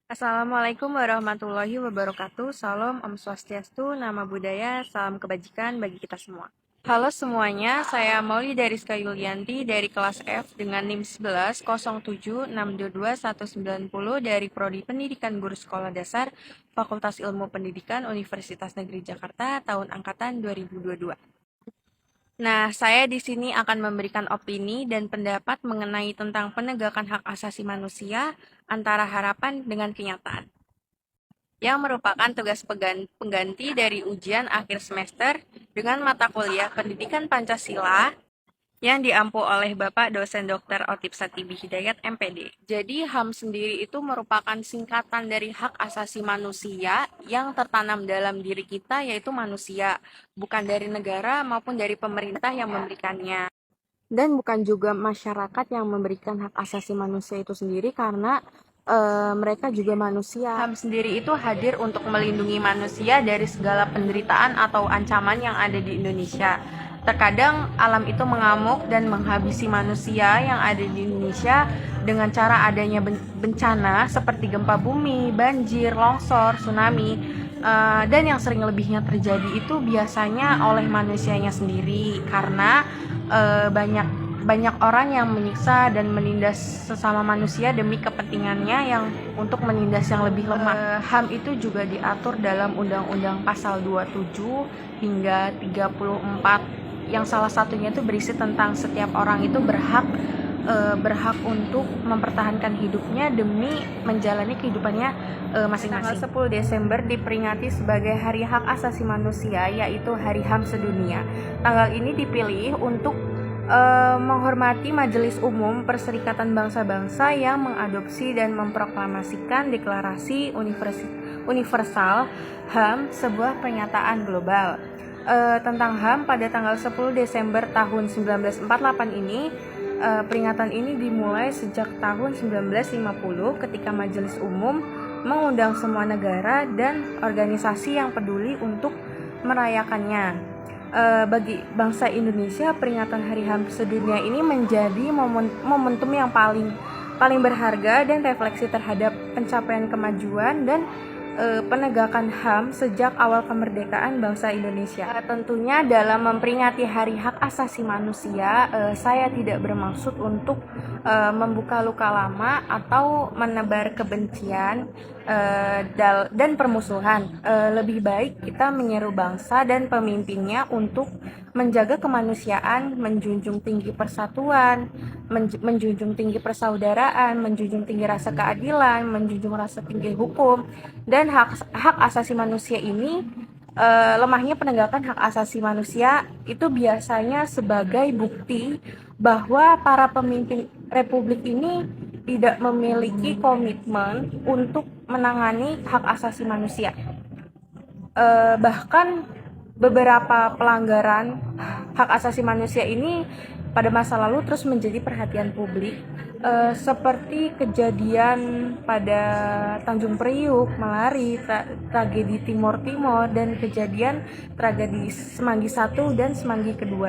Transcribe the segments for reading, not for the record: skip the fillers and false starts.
Assalamualaikum warahmatullahi wabarakatuh. Salam Om Swastiastu, Nama Budaya, salam kebajikan bagi kita semua. Halo semuanya, saya Mauli dari Rizka Yulianti dari kelas F dengan NIM 1107622190 dari Prodi Pendidikan Guru Sekolah Dasar Fakultas Ilmu Pendidikan Universitas Negeri Jakarta tahun angkatan 2022. Nah, saya di sini akan memberikan opini dan pendapat mengenai tentang penegakan hak asasi manusia antara harapan dengan kenyataan, yang merupakan tugas pengganti dari ujian akhir semester dengan mata kuliah Pendidikan Pancasila yang diampu oleh Bapak dosen Dr. Otip Satibi Hidayat MPD. Jadi HAM sendiri itu merupakan singkatan dari hak asasi manusia yang tertanam dalam diri kita, yaitu manusia, bukan dari negara maupun dari pemerintah yang memberikannya. Dan bukan juga masyarakat yang memberikan hak asasi manusia itu sendiri, karena mereka juga manusia. HAM sendiri itu hadir untuk melindungi manusia dari segala penderitaan atau ancaman yang ada di Indonesia. Terkadang alam itu mengamuk dan menghabisi manusia yang ada di Indonesia dengan cara adanya bencana seperti gempa bumi, banjir, longsor, tsunami, dan yang sering lebihnya terjadi itu biasanya oleh manusianya sendiri, karena banyak orang yang menyiksa dan menindas sesama manusia demi kepentingannya yang untuk menindas yang lebih lemah. HAM itu juga diatur dalam Undang-Undang Pasal 27 hingga 34, yang salah satunya itu berisi tentang setiap orang itu berhak untuk mempertahankan hidupnya demi menjalani kehidupannya masing-masing. Tanggal 10 Desember diperingati sebagai Hari Hak Asasi Manusia, yaitu Hari HAM Sedunia. Tanggal ini dipilih untuk menghormati Majelis Umum Perserikatan Bangsa-Bangsa yang mengadopsi dan memproklamasikan Deklarasi Universal HAM, sebuah pernyataan global. Tentang HAM pada tanggal 10 Desember tahun 1948 ini, peringatan ini dimulai sejak tahun 1950 ketika Majelis Umum mengundang semua negara dan organisasi yang peduli untuk merayakannya. Bagi bangsa Indonesia, peringatan Hari HAM Sedunia ini menjadi momentum yang paling berharga dan refleksi terhadap pencapaian kemajuan dan penegakan HAM sejak awal kemerdekaan bangsa Indonesia. Tentunya dalam memperingati Hari Hak Asasi Manusia, saya tidak bermaksud untuk membuka luka lama atau menebar kebencian dan permusuhan. Lebih baik kita menyeru bangsa dan pemimpinnya untuk menjaga kemanusiaan, menjunjung tinggi persatuan, menjunjung tinggi persaudaraan, menjunjung tinggi rasa keadilan, menjunjung rasa tinggi hukum. Dan hak asasi manusia ini, lemahnya penegakan hak asasi manusia itu biasanya sebagai bukti bahwa para pemimpin republik ini tidak memiliki komitmen untuk menangani hak asasi manusia. Bahkan beberapa pelanggaran hak asasi manusia ini pada masa lalu terus menjadi perhatian publik, seperti kejadian pada Tanjung Priuk, Malari, tragedi Timor dan kejadian tragedi Semanggi I dan Semanggi II.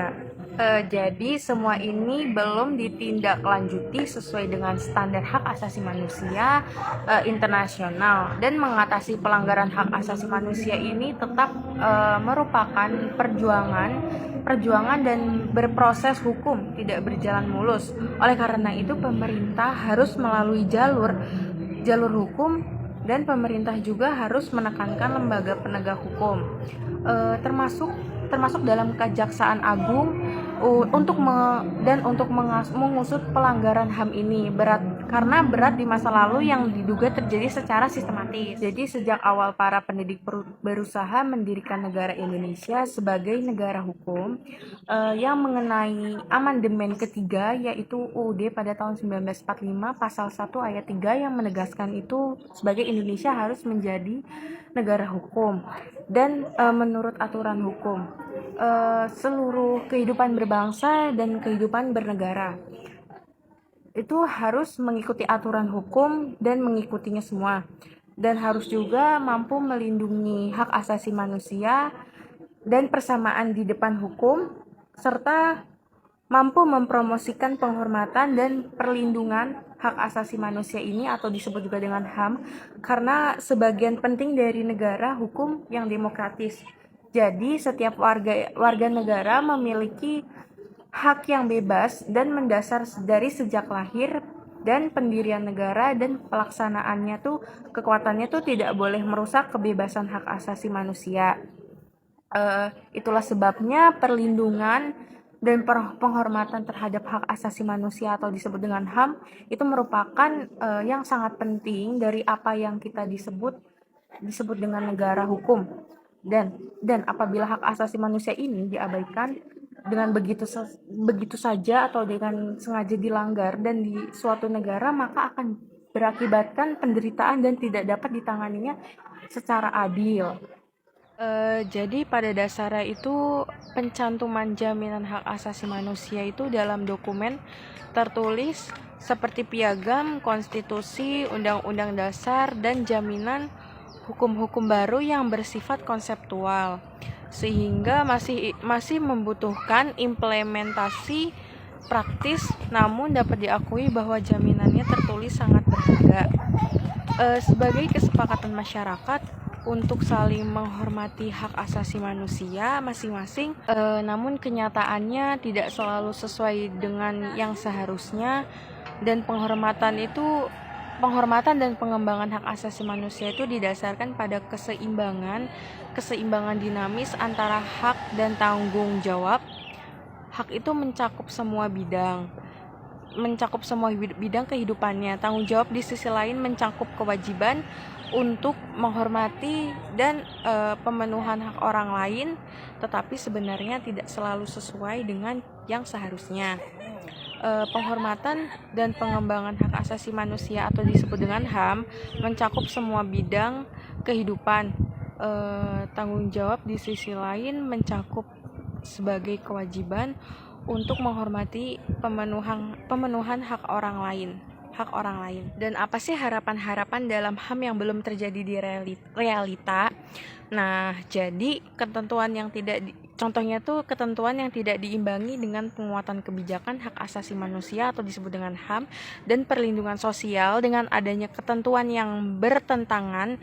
Jadi semua ini belum ditindaklanjuti sesuai dengan standar hak asasi manusia internasional, dan mengatasi pelanggaran hak asasi manusia ini tetap merupakan perjuangan dan berproses hukum, tidak berjalan mulus. Oleh karena itu pemerintah harus melalui jalur hukum, dan pemerintah juga harus menekankan lembaga penegak hukum, termasuk dalam Kejaksaan Agung untuk mengusut pelanggaran HAM ini. karena berat di masa lalu yang diduga terjadi secara sistematis. Jadi sejak awal para pendidik berusaha mendirikan negara Indonesia sebagai negara hukum yang mengenai amandemen ketiga yaitu UUD pada tahun 1945 pasal 1 ayat 3 yang menegaskan itu sebagai Indonesia harus menjadi negara hukum dan menurut aturan hukum seluruh kehidupan berbangsa dan kehidupan bernegara itu harus mengikuti aturan hukum dan mengikutinya semua, dan harus juga mampu melindungi hak asasi manusia dan persamaan di depan hukum, serta mampu mempromosikan penghormatan dan perlindungan hak asasi manusia ini atau disebut juga dengan HAM karena sebagian penting dari negara hukum yang demokratis. Jadi setiap warga negara memiliki hak yang bebas dan mendasar dari sejak lahir, dan pendirian negara dan pelaksanaannya tuh kekuatannya tuh tidak boleh merusak kebebasan hak asasi manusia. Itulah sebabnya perlindungan dan penghormatan terhadap hak asasi manusia atau disebut dengan HAM itu merupakan yang sangat penting dari apa yang kita disebut dengan negara hukum. Dan apabila hak asasi manusia ini diabaikan dengan begitu saja atau dengan sengaja dilanggar dan di suatu negara, maka akan berakibatkan penderitaan dan tidak dapat ditanganinya secara adil. Jadi pada dasarnya itu pencantuman jaminan hak asasi manusia itu dalam dokumen tertulis seperti piagam, konstitusi, undang-undang dasar, dan jaminan hukum-hukum baru yang bersifat konseptual, sehingga masih membutuhkan implementasi praktis, namun dapat diakui bahwa jaminannya tertulis sangat berharga sebagai kesepakatan masyarakat untuk saling menghormati hak asasi manusia masing-masing, namun kenyataannya tidak selalu sesuai dengan yang seharusnya, dan penghormatan dan pengembangan hak asasi manusia itu didasarkan pada keseimbangan dinamis antara hak dan tanggung jawab. Hak itu mencakup semua bidang kehidupannya. Tanggung jawab di sisi lain mencakup kewajiban untuk menghormati dan pemenuhan hak orang lain, tetapi sebenarnya tidak selalu sesuai dengan yang seharusnya. Penghormatan dan pengembangan hak asasi manusia atau disebut dengan HAM mencakup semua bidang kehidupan. Tanggung jawab di sisi lain mencakup sebagai kewajiban untuk menghormati pemenuhan hak orang lain. Dan apa sih harapan-harapan dalam HAM yang belum terjadi di realita? Nah, jadi ketentuan yang tidak diimbangi dengan penguatan kebijakan hak asasi manusia atau disebut dengan HAM dan perlindungan sosial dengan adanya ketentuan yang bertentangan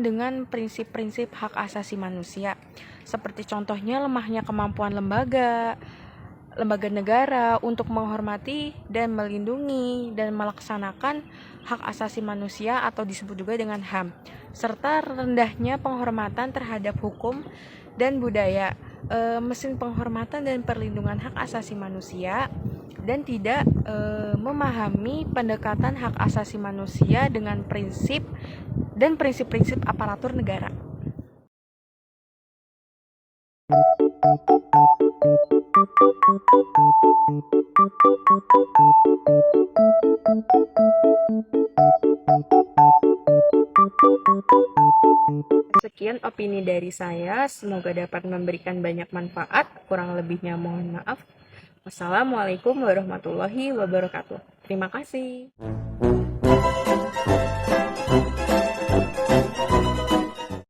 dengan prinsip-prinsip hak asasi manusia. Seperti contohnya lemahnya kemampuan lembaga negara untuk menghormati dan melindungi dan melaksanakan hak asasi manusia atau disebut juga dengan HAM, serta rendahnya penghormatan terhadap hukum dan budaya, mesin penghormatan dan perlindungan hak asasi manusia, dan tidak memahami pendekatan hak asasi manusia dengan prinsip-prinsip aparatur negara. Sekian opini dari saya, semoga dapat memberikan banyak manfaat. Kurang lebihnya mohon maaf. Wassalamualaikum warahmatullahi wabarakatuh. Terima kasih.